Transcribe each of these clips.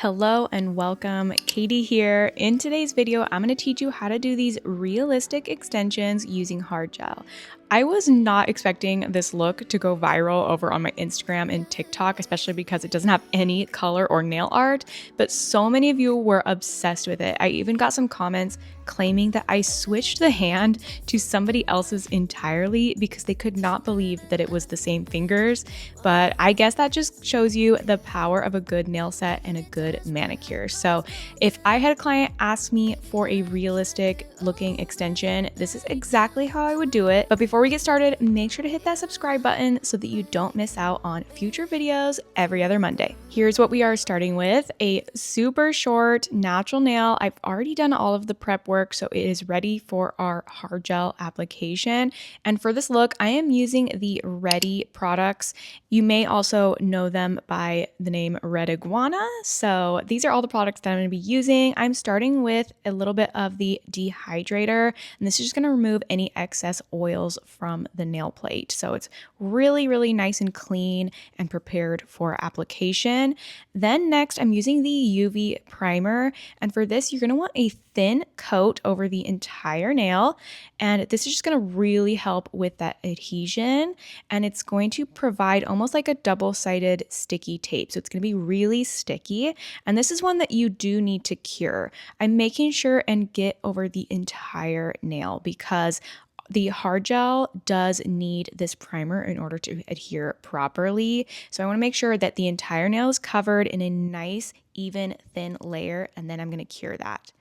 Hello and welcome, Katie here. In today's video, I'm going to teach you how to do these realistic extensions using hard gel. I was not expecting this look to go viral over on my Instagram and TikTok, especially because it doesn't have any color or nail art, but so many of you were obsessed with it. I even got some comments claiming that I switched the hand to somebody else's entirely because they could not believe that it was the same fingers. But I guess that just shows you the power of a good nail set and a good manicure. So if I had a client ask me for a realistic looking extension, this is exactly how I would do it. But before we get started, make sure to hit that subscribe button so that you don't miss out on future videos every other Monday. Here's what we are starting with: a super short natural nail. I've already done all of the prep work, so it is ready for our hard gel application. And for this look, I am using the Redi products. You may also know them by the name Red Iguana. So these are all the products that I'm going to be using. I'm starting with a little bit of the dehydrator, and this is just going to remove any excess oils from the nail plate. So it's really, really nice and clean and prepared for application. Then next, I'm using the UV primer. And for this, you're going to want a thin coat over the entire nail. And this is just going to really help with that adhesion. And it's going to provide almost like a double-sided sticky tape. So it's going to be really sticky. And this is one that you do need to cure. I'm making sure and get over the entire nail because the hard gel does need this primer in order to adhere properly. So I want to make sure that the entire nail is covered in a nice, even, thin layer, and then I'm going to cure that.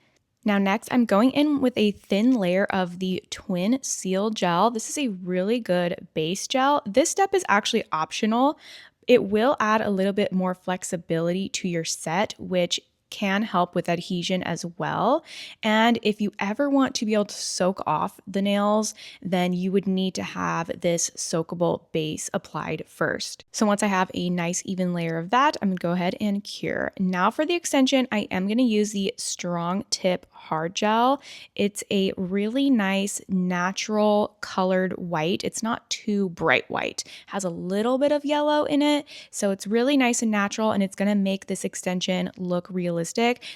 Now next, I'm going in with a thin layer of the Twin Seal gel. This is a really good base gel. This step is actually optional. It will add a little bit more flexibility to your set, which can help with adhesion as well. And if you ever want to be able to soak off the nails, then you would need to have this soakable base applied first. So once I have a nice even layer of that, I'm gonna go ahead and cure. Now for the extension, I am gonna use the Strong Tip hard gel. It's a really nice natural colored white. It's not too bright white. It has a little bit of yellow in it. So it's really nice and natural, and it's gonna make this extension look realistic.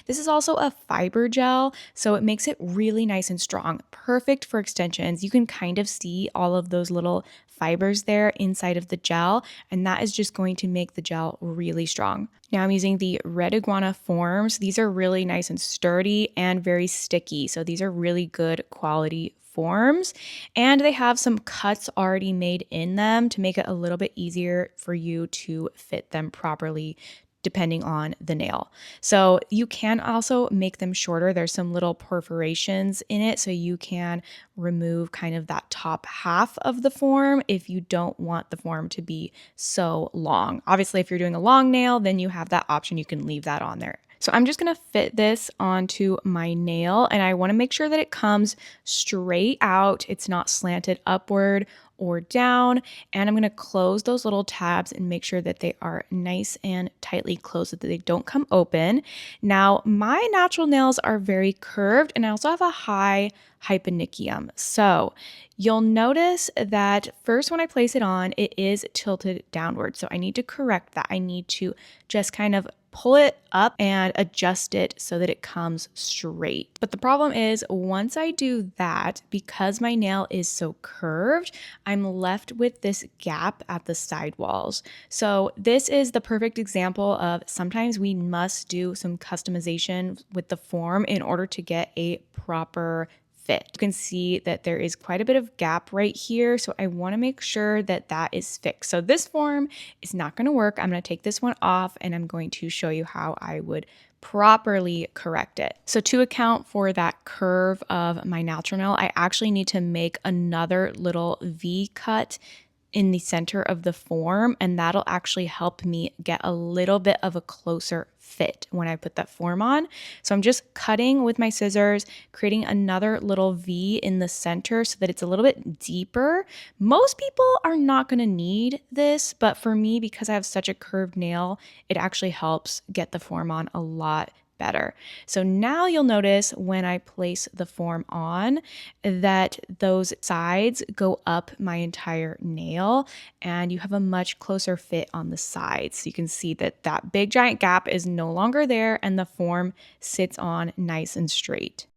This is also a fiber gel, so it makes it really nice and strong. Perfect for extensions. You can kind of see all of those little fibers there inside of the gel, and that is just going to make the gel really strong. Now I'm using the Red Iguana forms. These are really nice and sturdy and very sticky, so these are really good quality forms, and they have some cuts already made in them to make it a little bit easier for you to fit them properly depending on the nail. So you can also make them shorter. There's some little perforations in it, so you can remove kind of that top half of the form if you don't want the form to be so long. Obviously, if you're doing a long nail, then you have that option. You can leave that on there. So I'm just going to fit this onto my nail, and I want to make sure that it comes straight out. It's not slanted upward or down, and I'm going to close those little tabs and make sure that they are nice and tightly closed so that they don't come open. Now, my natural nails are very curved, and I also have a high hyponychium. So you'll notice that first when I place it on, it is tilted downward. So I need to correct that. I need to just kind of pull it up and adjust it so that it comes straight. But the problem is once I do that, because my nail is so curved, I'm left with this gap at the side walls. So this is the perfect example of sometimes we must do some customization with the form in order to get a proper fit. You can see that there is quite a bit of gap right here, so I want to make sure that that is fixed. So this form is not going to work. I'm going to take this one off, and I'm going to show you how I would properly correct it. So to account for that curve of my natural nail, I actually need to make another little V cut in the center of the form, and that'll actually help me get a little bit of a closer fit when I put that form on. So I'm just cutting with my scissors, creating another little V in the center so that it's a little bit deeper. Most people are not going to need this, but for me, because I have such a curved nail, it actually helps get the form on a lot better. So now you'll notice when I place the form on that those sides go up my entire nail and you have a much closer fit on the sides. So you can see that that big giant gap is no longer there and the form sits on nice and straight.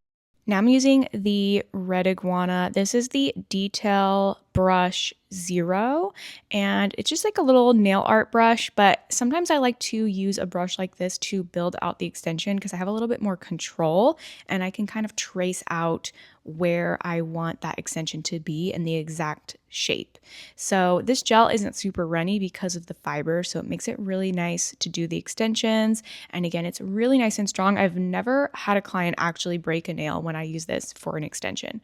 Now I'm using the Red Iguana. This is the Detail Brush Zero, and it's just like a little nail art brush, but sometimes I like to use a brush like this to build out the extension because I have a little bit more control and I can kind of trace out where I want that extension to be in the exact shape. So this gel isn't super runny because of the fiber, so it makes it really nice to do the extensions. And again, it's really nice and strong. I've never had a client actually break a nail when I use this for an extension.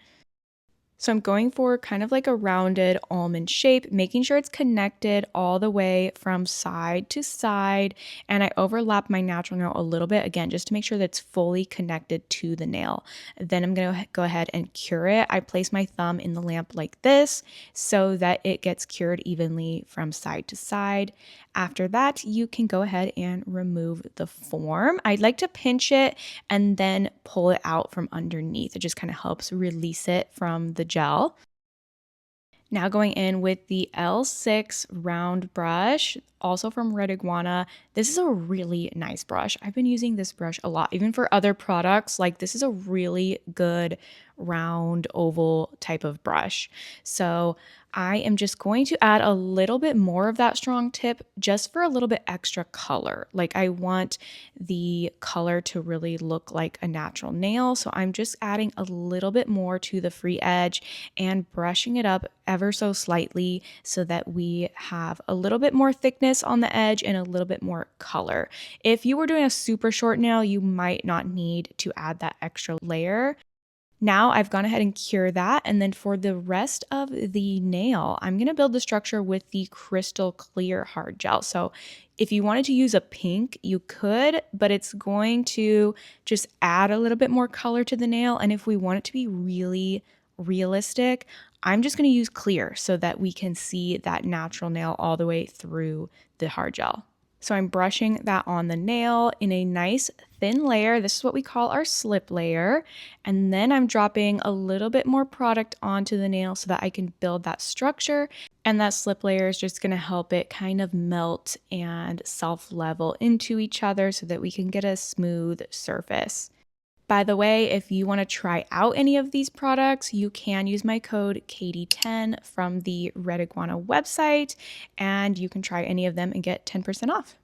So I'm going for kind of like a rounded almond shape, making sure it's connected all the way from side to side. And I overlap my natural nail a little bit, again, just to make sure that it's fully connected to the nail. Then I'm going to go ahead and cure it. I place my thumb in the lamp like this so that it gets cured evenly from side to side. After that, you can go ahead and remove the form. I'd like to pinch it and then pull it out from underneath. It just kind of helps release it from the gel. Now going in with the L6 round brush, also from Red Iguana. This is a really nice brush. I've been using this brush a lot, even for other products. Like this is a really good round oval type of brush. So I am just going to add a little bit more of that strong tip just for a little bit extra color. Like I want the color to really look like a natural nail. So I'm just adding a little bit more to the free edge and brushing it up ever so slightly so that we have a little bit more thickness on the edge and a little bit more color. If you were doing a super short nail, you might not need to add that extra layer. Now I've gone ahead and cured that. And then for the rest of the nail, I'm going to build the structure with the crystal clear hard gel. So if you wanted to use a pink, you could, but it's going to just add a little bit more color to the nail. And if we want it to be really realistic, I'm just going to use clear so that we can see that natural nail all the way through the hard gel. So I'm brushing that on the nail in a nice thin layer. This is what we call our slip layer. And then I'm dropping a little bit more product onto the nail so that I can build that structure. And that slip layer is just going to help it kind of melt and self-level into each other so that we can get a smooth surface. By the way, if you want to try out any of these products, you can use my code Katie10 from the Red Iguana website, and you can try any of them and get 10% off.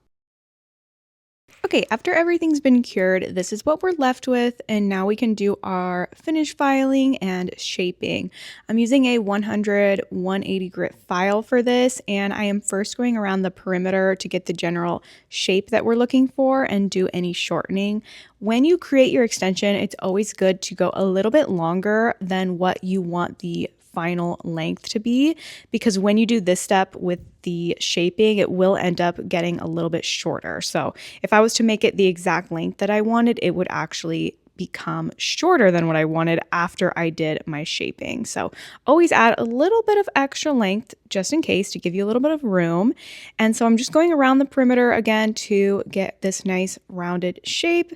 Okay, after everything's been cured, this is what we're left with, and now we can do our finish filing and shaping. I'm using a 180 grit file for this, and I am first going around the perimeter to get the general shape that we're looking for and do any shortening. When you create your extension, it's always good to go a little bit longer than what you want the final length to be, because when you do this step with the shaping, it will end up getting a little bit shorter. So if I was to make it the exact length that I wanted, it would actually become shorter than what I wanted after I did my shaping. So always add a little bit of extra length just in case to give you a little bit of room. And so I'm just going around the perimeter again to get this nice rounded shape.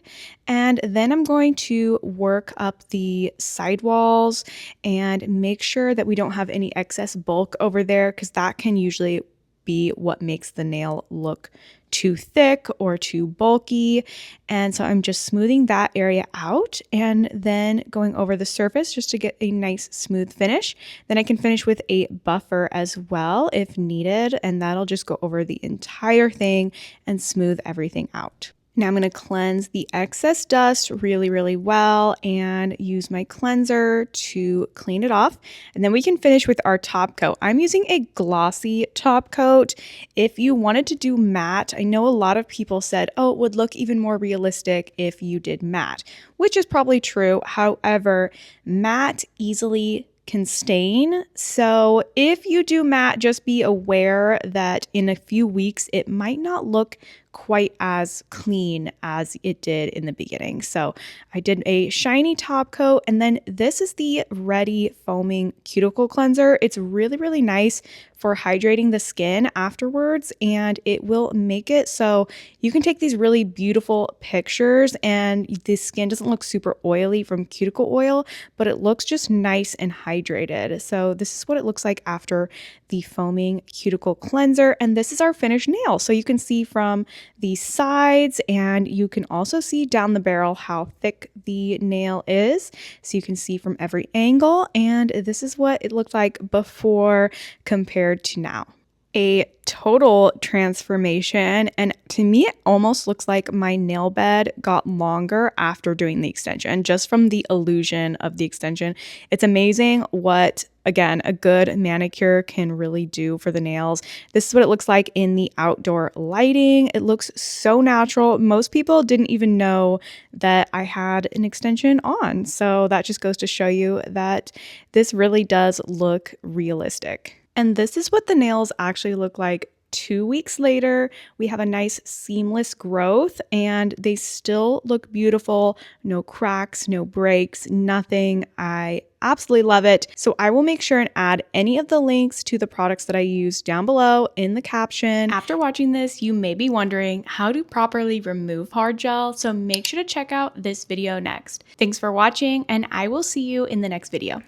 And then I'm going to work up the sidewalls and make sure that we don't have any excess bulk over there, because that can usually be what makes the nail look too thick or too bulky. And so I'm just smoothing that area out and then going over the surface just to get a nice smooth finish. Then I can finish with a buffer as well if needed, and that'll just go over the entire thing and smooth everything out. Now I'm going to cleanse the excess dust really well and use my cleanser to clean it off. And then we can finish with our top coat. I'm using a glossy top coat. If you wanted to do matte, I know a lot of people said, oh, it would look even more realistic if you did matte, which is probably true. However, matte easily can stain. So if you do matte, just be aware that in a few weeks, it might not look quite as clean as it did in the beginning. So I did a shiny top coat, and then this is the Redi Foaming Cuticle Cleanser. It's really, really nice for hydrating the skin afterwards, and it will make it so you can take these really beautiful pictures and the skin doesn't look super oily from cuticle oil, but it looks just nice and hydrated. So this is what it looks like after the foaming cuticle cleanser, and this is our finished nail. So you can see from the sides, and you can also see down the barrel how thick the nail is. So you can see from every angle, and this is what it looked like before compared to now. A total transformation, and to me it almost looks like my nail bed got longer after doing the extension, just from the illusion of the extension. It's amazing what, again, a good manicure can really do for the nails. This is what it looks like in the outdoor lighting. It looks so natural. Most people didn't even know that I had an extension on, so that just goes to show you that this really does look realistic. And this is what the nails actually look like 2 weeks later. We have a nice seamless growth, and they still look beautiful. No cracks, no breaks, nothing. I absolutely love it. So I will make sure and add any of the links to the products that I use down below in the caption. After watching this, you may be wondering how to properly remove hard gel, so make sure to check out this video next. Thanks for watching, and I will see you in the next video.